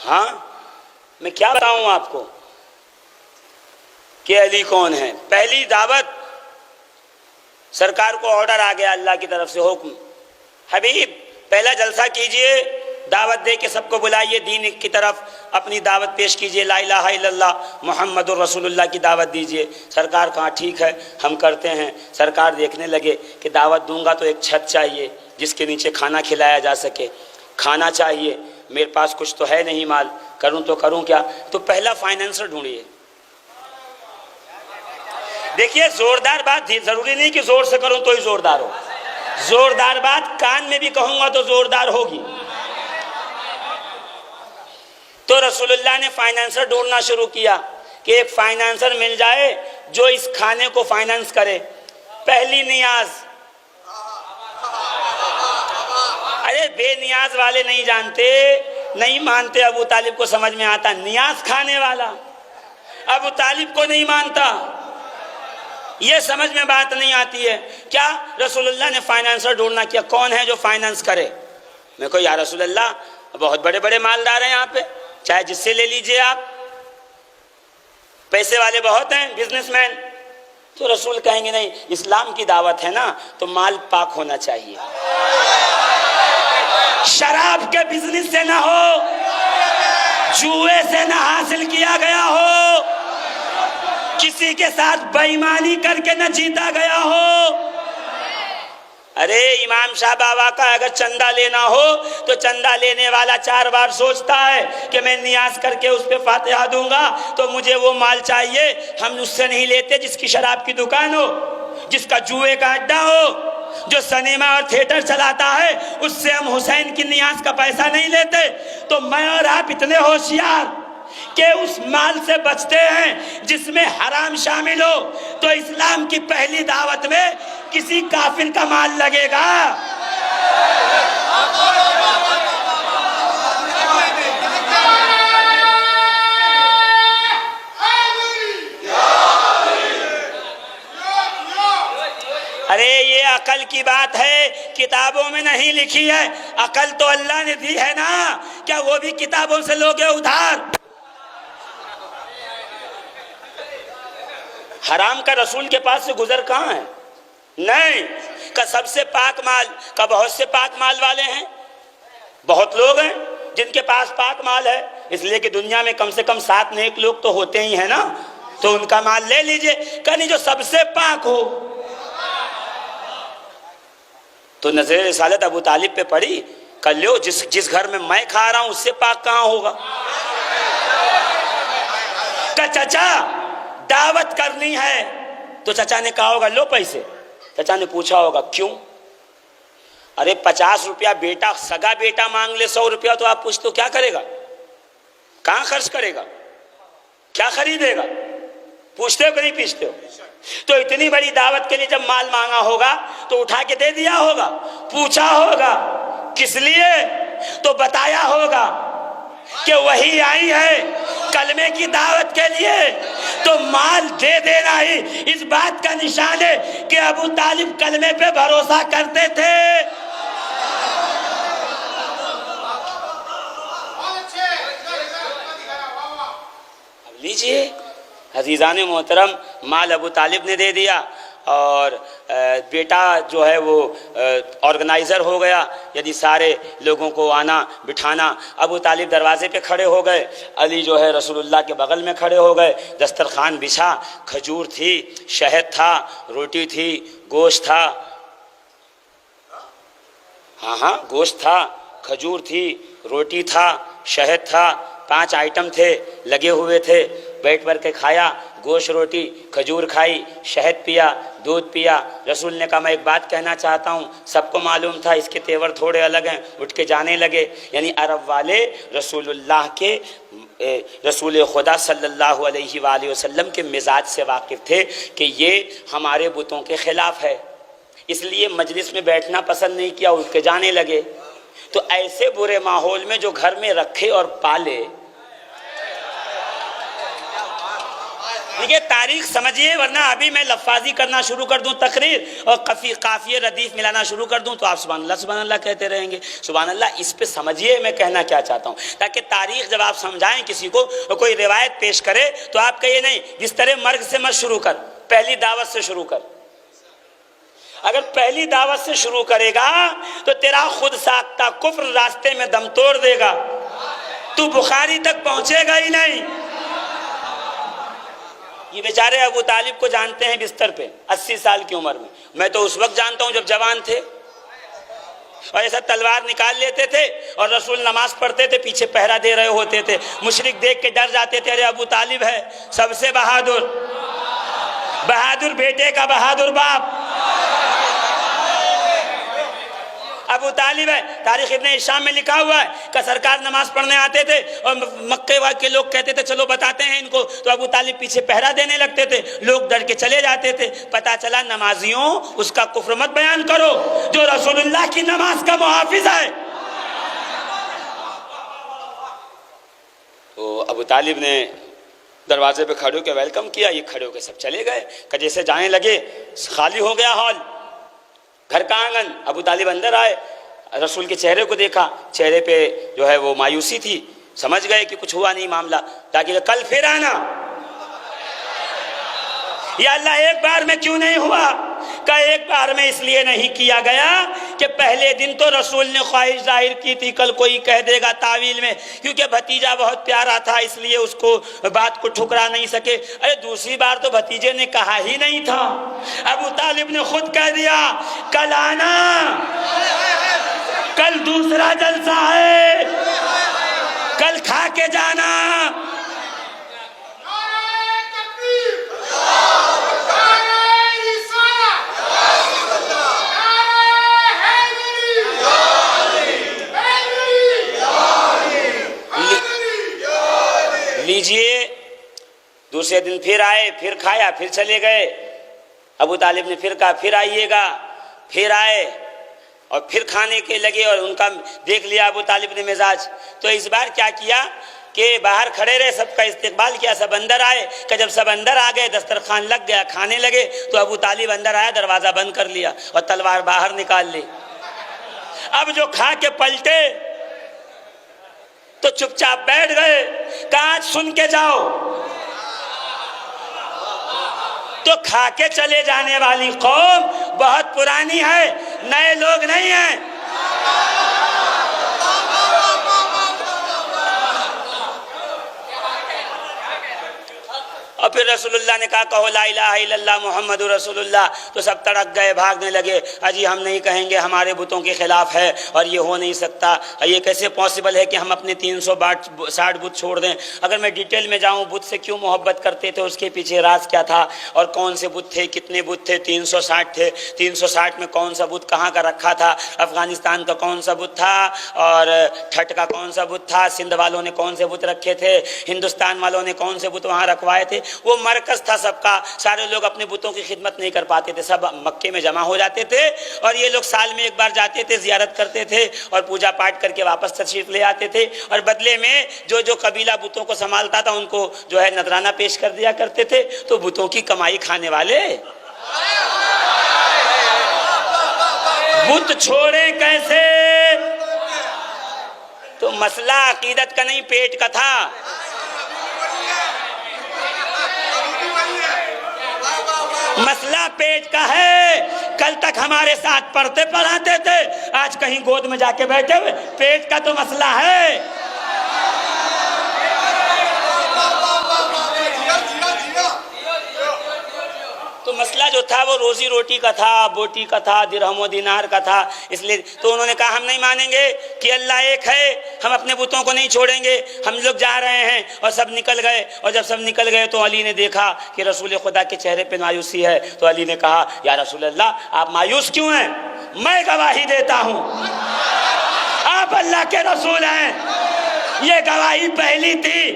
हाँ, मैं क्या बताऊं आपको कि अली कौन है। पहली दावत, सरकार को ऑर्डर आ गया अल्लाह की तरफ से, हुक्म, हबीब पहला जलसा कीजिए, दावत दे के सबको बुलाइए दीन की तरफ, अपनी दावत पेश कीजिए, ला इलाहा इल्लल्लाह मुहम्मदुर रसूलुल्लाह की दावत दीजिए। सरकार कहा ठीक है हम करते हैं। सरकार देखने लगे कि दावत दूंगा तो एक छत चाहिए जिसके नीचे खाना खिलाया जा सके, खाना चाहिए, मेरे पास कुछ तो है नहीं माल, करूं तो करूं क्या। तो पहला फाइनेंसर ढूंढिए। देखिए जोरदार बात, जरूरी नहीं कि जोर से करूं तो ही जोरदार हो, जोरदार बात कान में भी कहूंगा तो जोरदार होगी। तो रसूलुल्लाह ने फाइनेंसर ढूंढना शुरू किया कि एक फाइनेंसर मिल जाए जो इस खाने को फाइनेंस करे। पहली नियाज, अरे बेनियाज वाले नहीं जानते, नहीं मानते, अबू तालिब को समझ में आता, नियाज खाने वाला अबू तालिब को नहीं मानता, ये समझ में बात नहीं आती है। क्या रसूलुल्लाह ने फाइनेंसर ढूंढना किया, कौन है जो फाइनेंस करे। मैं को या रसूलुल्लाह बहुत बड़े बड़े मालदार हैं यहाँ पे, चाहे जिससे ले लीजिए आप, पैसे वाले बहुत हैं, बिजनेसमैन। तो रसूल कहेंगे नहीं, इस्लाम की दावत है ना तो माल पाक होना चाहिए, शराब के बिजनेस से ना हो, जुए से ना हासिल किया गया हो, किसी के साथ बेईमानी करके न जीता गया हो। अरे इमाम शाह बाबा का अगर चंदा लेना हो तो चंदा लेने वाला 4 बार सोचता है कि मैं नियाज करके उस पे फातिहा दूंगा तो मुझे वो माल चाहिए। हम उससे नहीं लेते जिसकी शराब की दुकान हो, जिसका जुए का अड्डा हो, जो सिनेमा और थिएटर चलाता है, उससे हम हुसैन की नियाज का पैसा नहीं लेते। तो मैं और आप इतने होशियार कि उस माल से बचते हैं जिसमें हराम शामिल हो। तो इस्लाम की पहली दावत में किसी काफिर का माल लगेगा। अरे ये अकल की बात है, किताबों में नहीं लिखी है। अकल तो अल्लाह ने दी है ना, क्या वो भी किताबों से लोगे उधार। हराम का रसूल के पास से गुजर कहाँ है? नहीं, का सबसे पाक माल का, बहुत से पाक माल वाले हैं, बहुत लोग हैं जिनके पास पाक माल है, इसलिए कि दुनिया में कम से कम 7 नेक लोग तो होते ही हैं ना, तो उनका माल ले लीजिए। कहीं जो सबसे पाक हो। तो नजर रिसालत अबू तालिब पे पड़ी, कर लो, जिस घर में मैं खा रहा हूं उससे पाक कहां होगा। का चचा दावत करनी है तो चचा ने कहा होगा लो पैसे, चचा ने पूछा होगा क्यों। अरे 50 रुपया बेटा, सगा बेटा मांग ले 100 रुपया तो आप पूछते हो क्या करेगा, कहां खर्च करेगा, क्या खरीदेगा, पूछते हो कि नहीं पूछते हो। तो इतनी बड़ी दावत के लिए जब माल मांगा होगा तो उठा के दे दिया होगा, पूछा होगा किस लिए, तो बताया होगा कि वही आई है कलमे की दावत के लिए, तो माल दे देना ही इस बात का निशान है कि अबू तालिब कलमे पे भरोसा करते थे। अब लीजिए अजीज़ान मोहतरम, माल अबू तालिब ने दे दिया और बेटा जो है वो ऑर्गेनाइज़र हो गया, यदि सारे लोगों को आना बिठाना। अबू तालिब दरवाजे पे खड़े हो गए, अली जो है रसूलुल्लाह के बगल में खड़े हो गए। दस्तरखान बिछा, खजूर थी, शहद था, रोटी थी, गोश्त था, हाँ गोश्त था, खजूर थी, रोटी था, शहद था, 5 आइटम थे, लगे हुए थे। बैठ कर के खाया, गोश्त, रोटी, खजूर खाई, शहद पिया, दूध पिया। रसूल ने कहा मैं एक बात कहना चाहता हूँ, सबको मालूम था इसके तेवर थोड़े अलग हैं, उठ के जाने लगे। यानी अरब वाले रसूलुल्लाह के, रसूल खुदा सल्लल्लाहु अलैहि वसल्लम के मिजाज से वाकिफ़ थे कि ये हमारे बुतों के ख़िलाफ़ है, इसलिए मजलिस में बैठना पसंद नहीं किया, उठ के जाने लगे। तो ऐसे बुरे माहौल में जो घर में रखे और पाले, देखिए तारीख समझिए, वरना अभी मैं लफ्फाजी करना शुरू कर दूं तकरीर और काफिये रदीफ मिलाना शुरू कर दूं तो आप सुभान अल्लाह कहते रहेंगे। सुभान अल्लाह, इस पे समझिए मैं कहना क्या चाहता हूं, ताकि तारीख जब आप समझाएं किसी को और कोई रिवायत पेश करे तो आप कहिए नहीं जिस तरह मर्ग से मत शुरू कर, पहली दावत से शुरू कर। अगर पहली दावत से शुरू करेगा तो तेरा खुद साख्ता कुफ्र रास्ते में दम तोड़ देगा, तू बुखारी तक पहुंचेगा ही नहीं। ये बेचारे अबू तालिब को जानते हैं बिस्तर पे 80 साल की उम्र में, मैं तो उस वक्त जानता हूं जब जवान थे, और ऐसा तलवार निकाल लेते थे और रसूल नमाज पढ़ते थे, पीछे पहरा दे रहे होते थे, मुशरिक देख के डर जाते थे, अरे अबू तालिब है सबसे बहादुर, बहादुर बेटे का बहादुर बाप अबू तालिब है। तारीख इब्ने हिशाम में लिखा हुआ है कि सरकार नमाज पढ़ने आते थे और मक्के के लोग कहते थे चलो बताते हैं इनको, तो अबू तालिब पीछे पहरा देने लगते थे, लोग डर के चले जाते थे। पता चला नमाजियों उसका कुफ्र मत बयान करो जो रसूलुल्लाह की नमाज का मुहाफिज है। तो अबू तालिब ने दरवाजे पे खड़े होकर वेलकम किया, ये खड़े होकर सब चले गए। जैसे जाने लगे खाली हो गया हॉल, घर का आंगन। अबू तालिब अंदर आए, रसूल के चेहरे को देखा, चेहरे पे जो है वो मायूसी थी, समझ गए कि कुछ हुआ नहीं मामला, ताकि कल फिर आना। या अल्लाह एक बार में क्यों नहीं हुआ? का एक बार में इसलिए नहीं किया गया कि पहले दिन तो रसूल ने ख्वाहिश जाहिर की थी कल कोई कह देगा तावील में, क्योंकि भतीजा बहुत प्यारा था इसलिए उसको बात को ठुकरा नहीं सके। अरे दूसरी बार तो भतीजे ने कहा ही नहीं था, अबू तालिब ने खुद कह दिया कल आना, कल दूसरा जलसा है, कल खा के जाना। लीजिए, दूसरे दिन फिर आए, फिर खाया, फिर चले गए। अबू तालिब ने फिर कहा फिर आइएगा, फिर आए और फिर खाने के लगे, और उनका देख लिया अबू तालिब ने मिजाज। तो इस बार क्या किया कि बाहर खड़े रहे, सबका इस्तेकबाल किया, सब अंदर आए। कि जब सब अंदर आ गए, दस्तरखान लग गया, खाने लगे, तो अबू तालिब अंदर आया, दरवाजा बंद कर लिया और तलवार बाहर निकाल ली। अब जो खा के पलटे तो चुपचाप बैठ गए, कहा सुन के जाओ। तो खा के चले जाने वाली कौम बहुत पुरानी है, नए लोग नहीं हैं। और फिर रसूलुल्लाह ने कहा कहो ला इलाहा इल्लल्लाह मुहम्मदुर रसूलुल्लाह। तो सब तड़क गए, भागने लगे, अजी हम नहीं कहेंगे, हमारे बुतों के खिलाफ है और ये हो नहीं सकता, ये कैसे पॉसिबल है कि हम अपने 360 बुत छोड़ दें। अगर मैं डिटेल में जाऊं बुत से क्यों मोहब्बत करते थे, उसके पीछे राज क्या था और कौन से बुत थे, कितने बुत थे, 360 थे। 360 में कौन सा बुत कहाँ का रखा था, अफगानिस्तान का कौन सा बुत था और ठट का कौन सा बुत था, सिंध वालों ने कौन से बुत रखे थे, हिंदुस्तान वालों ने कौन से बुत वहाँ रखवाए थे। वो मरकज था सबका, सारे लोग अपने बुतों की खिदमत नहीं कर पाते थे, सब मक्के में जमा हो जाते थे और ये लोग साल में एक बार जाते थे, जियारत करते थे और पूजा पाठ करके वापस तशरीफ ले आते थे। और बदले में जो जो कबीला बुतों को संभालता था उनको जो है नजराना पेश कर दिया करते थे। तो बुतों की कमाई खाने वाले बुत छोड़े कैसे? तो मसला अकीदत का नहीं, पेट का था। मसला पेट का है। कल तक हमारे साथ पढ़ते पढ़ाते थे, आज कहीं गोद में जाके बैठे हुए, पेट का तो मसला है। तो मसला जो था वो रोजी रोटी का था, बोटी का था, दिरहम दिनार का था। इसलिए तो उन्होंने कहा हम नहीं मानेंगे कि अल्लाह एक है, हम अपने बुतों को नहीं छोड़ेंगे, हम लोग जा रहे हैं। और सब निकल गए। और जब सब निकल गए तो अली ने देखा कि रसूल खुदा के चेहरे पे मायूसी है। तो अली ने कहा या रसूल अल्लाह आप मायूस क्यों हैं? मैं गवाही देता हूँ आप अल्लाह के रसूल हैं। ये गवाही पहली थी,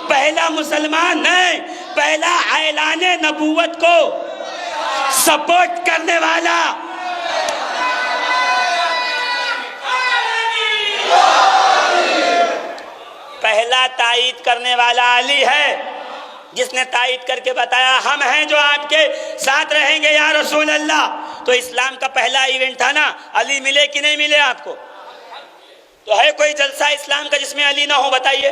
पहला मुसलमान नहीं, पहला ऐलाने नबूवत को सपोर्ट करने वाला पहला तायीद करने वाला अली है। जिसने तायद करके बताया हम हैं जो आपके साथ रहेंगे या रसूल अल्लाह। तो इस्लाम का पहला इवेंट था ना, अली मिले कि नहीं मिले आपको? तो है कोई जलसा इस्लाम का जिसमें अली ना हो? बताइए।